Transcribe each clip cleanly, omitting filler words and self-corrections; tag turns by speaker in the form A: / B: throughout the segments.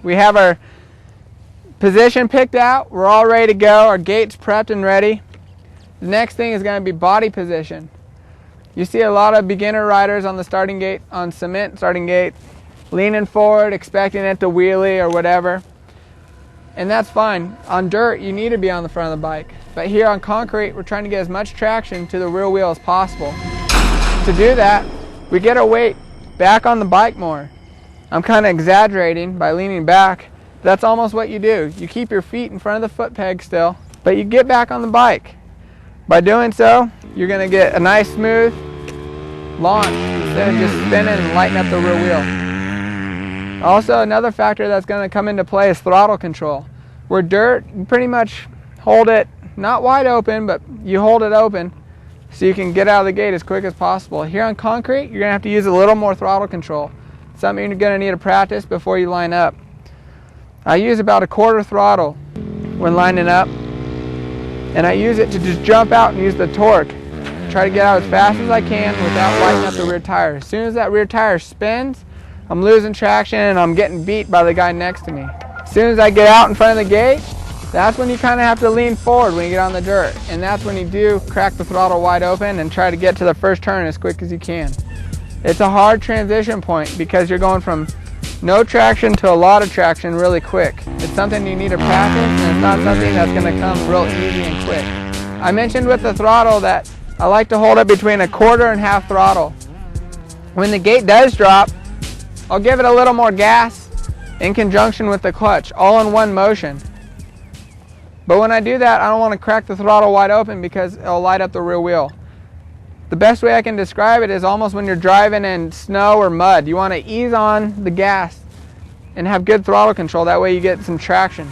A: We have our position picked out. We're all ready to go. Our gate's prepped and ready. The next thing is going to be body position. You see a lot of beginner riders on the starting gate, on cement starting gate, leaning forward, expecting it to wheelie or whatever. And that's fine. On dirt, you need to be on the front of the bike. But here on concrete, we're trying to get as much traction to the rear wheel as possible. To do that, we get our weight back on the bike more. I'm kind of exaggerating by leaning back. That's almost what you do. You keep your feet in front of the foot peg still, but you get back on the bike. By doing so, you're going to get a nice smooth launch instead of just spinning and lighting up the rear wheel. Also, another factor that's going to come into play is throttle control. Where dirt, you pretty much hold it not wide open, but you hold it open so you can get out of the gate as quick as possible. Here on concrete, you're going to have to use a little more throttle control. Something you're going to need to practice before you line up. I use about a quarter throttle when lining up, and I use it to just jump out and use the torque. Try to get out as fast as I can without lighting up the rear tire. As soon as that rear tire spins, I'm losing traction and I'm getting beat by the guy next to me. As soon as I get out in front of the gate, that's when you kind of have to lean forward when you get on the dirt. And that's when you do crack the throttle wide open and try to get to the first turn as quick as you can. It's a hard transition point because you're going from no traction to a lot of traction really quick. It's something you need to practice, and it's not something that's going to come real easy and quick. I mentioned with the throttle that I like to hold it between a quarter and half throttle. When the gate does drop, I'll give it a little more gas in conjunction with the clutch, all in one motion. But when I do that, I don't want to crack the throttle wide open because it'll light up the rear wheel. The best way I can describe it is almost when you're driving in snow or mud. You want to ease on the gas and have good throttle control. That way you get some traction.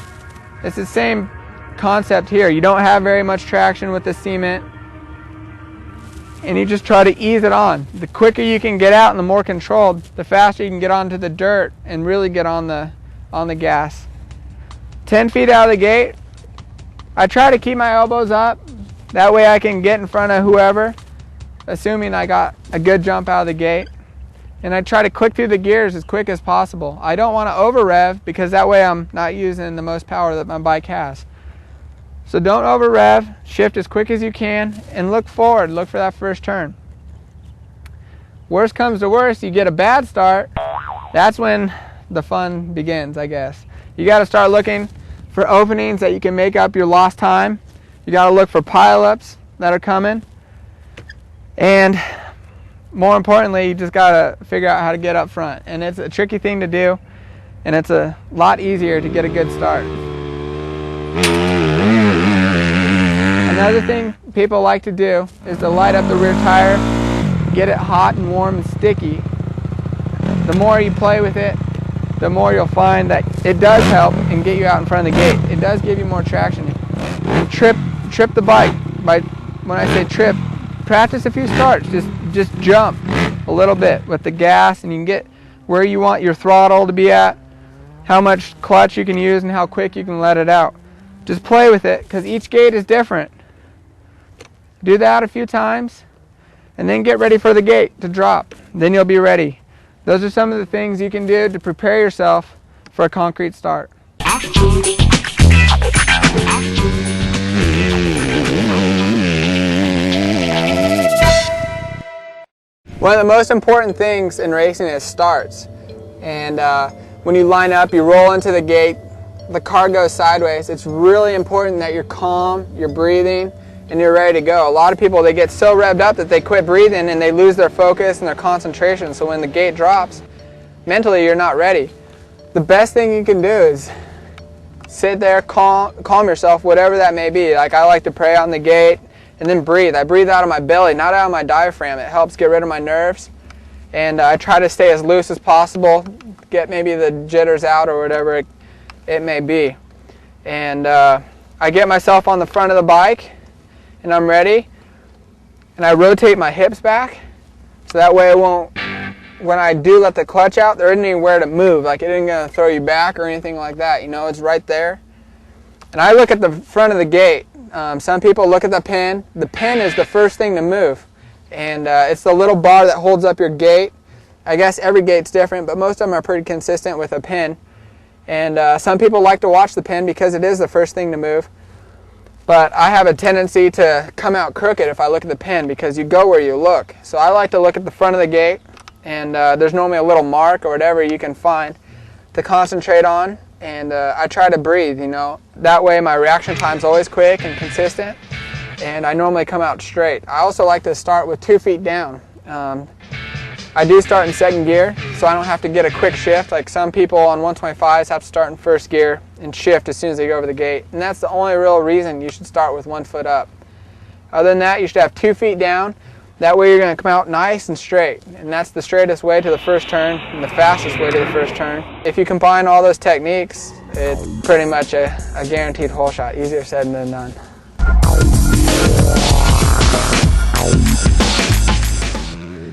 A: It's the same concept here. You don't have very much traction with the cement, and you just try to ease it on. The quicker you can get out and the more controlled, the faster you can get onto the dirt and really get on the gas. 10 feet out of the gate, I try to keep my elbows up. That way I can get in front of whoever, assuming I got a good jump out of the gate. And I try to click through the gears as quick as possible. I don't want to over rev because that way I'm not using the most power that my bike has. So don't over rev, shift as quick as you can, and look forward, look for that first turn. Worst comes to worst, you get a bad start, that's when the fun begins, I guess. You got to start looking for openings that you can make up your lost time. You got to look for pileups that are coming. And more importantly, you just got to figure out how to get up front. And it's a tricky thing to do, and it's a lot easier to get a good start. Another thing people like to do is to light up the rear tire, get it hot and warm and sticky. The more you play with it, the more you'll find that it does help and get you out in front of the gate. It does give you more traction. And trip the bike. When I say trip, practice a few starts. Just jump a little bit with the gas, and you can get where you want your throttle to be at, how much clutch you can use, and how quick you can let it out. Just play with it because each gate is different. Do that a few times, and then get ready for the gate to drop. Then you'll be ready. Those are some of the things you can do to prepare yourself for a concrete start. One of the most important things in racing is starts. And when you line up, you roll into the gate, the car goes sideways. It's really important that you're calm, you're breathing, and you're ready to go. A lot of people, they get so revved up that they quit breathing and they lose their focus and their concentration. So when the gate drops, mentally you're not ready. The best thing you can do is sit there, calm yourself, whatever that may be. Like I like to pray on the gate and then breathe. I breathe out of my belly, not out of my diaphragm. It helps get rid of my nerves. And I try to stay as loose as possible, get maybe the jitters out or whatever it may be. And I get myself on the front of the bike, and I'm ready, and I rotate my hips back so that way it won't, when I do let the clutch out, there isn't anywhere to move. Like it isn't going to throw you back or anything like that. You know, it's right there. And I look at the front of the gate. Some people look at the pin. The pin is the first thing to move, and it's the little bar that holds up your gate. I guess every gate's different, but most of them are pretty consistent with a pin. And some people like to watch the pin because it is the first thing to move. But I have a tendency to come out crooked if I look at the pin because you go where you look. So I like to look at the front of the gate, and there's normally a little mark or whatever you can find to concentrate on. And I try to breathe, you know. That way my reaction time's always quick and consistent, and I normally come out straight. I also like to start with 2 feet down. I do start in second gear, so I don't have to get a quick shift. Like some people on 125s have to start in first gear and shift as soon as they go over the gate. And that's the only real reason you should start with 1 foot up. Other than that, you should have 2 feet down. That way you're going to come out nice and straight. And that's the straightest way to the first turn and the fastest way to the first turn. If you combine all those techniques, it's pretty much a guaranteed hole shot. Easier said than done.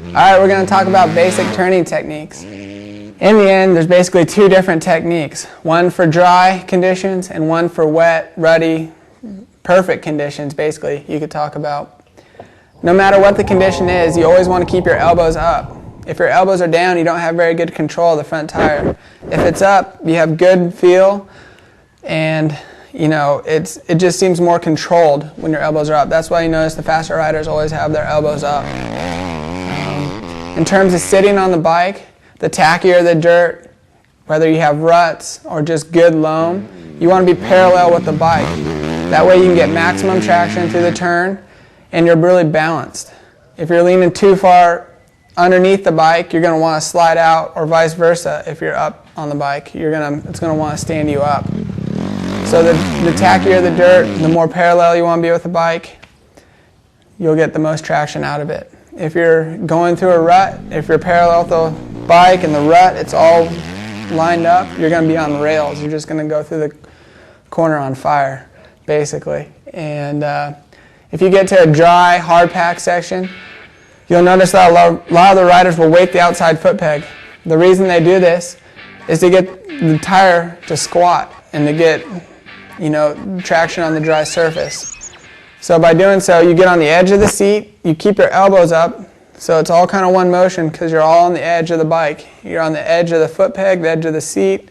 A: Alright, we're going to talk about basic turning techniques. In the end, there's basically 2 different techniques. One for dry conditions and one for wet, ruddy, perfect conditions, basically, you could talk about. No matter what the condition is, you always want to keep your elbows up. If your elbows are down, you don't have very good control of the front tire. If it's up, you have good feel, and you know, it just seems more controlled when your elbows are up. That's why you notice the faster riders always have their elbows up. In terms of sitting on the bike, the tackier the dirt, whether you have ruts or just good loam, you want to be parallel with the bike. That way you can get maximum traction through the turn and you're really balanced. If you're leaning too far underneath the bike, you're going to want to slide out, or vice versa. If you're up on the bike, it's going to want to stand you up. So the tackier the dirt, the more parallel you want to be with the bike, you'll get the most traction out of it. If you're going through a rut, if you're parallel with the bike and the rut, it's all lined up, you're going to be on rails. You're just going to go through the corner on fire, basically. And if you get to a dry, hard pack section, you'll notice that a lot of the riders will weight the outside foot peg. The reason they do this is to get the tire to squat and to get, you know, traction on the dry surface. So by doing so, you get on the edge of the seat, you keep your elbows up, so it's all kind of one motion because you're all on the edge of the bike. You're on the edge of the foot peg, the edge of the seat,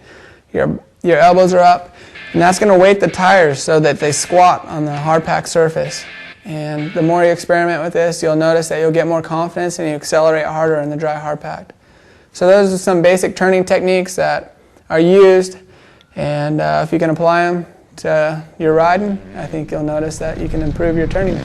A: your elbows are up, and that's going to weight the tires so that they squat on the hard pack surface. And the more you experiment with this, you'll notice that you'll get more confidence and you accelerate harder in the dry hard pack. So those are some basic turning techniques that are used, and if you can apply them to your riding, I think you'll notice that you can improve your turning.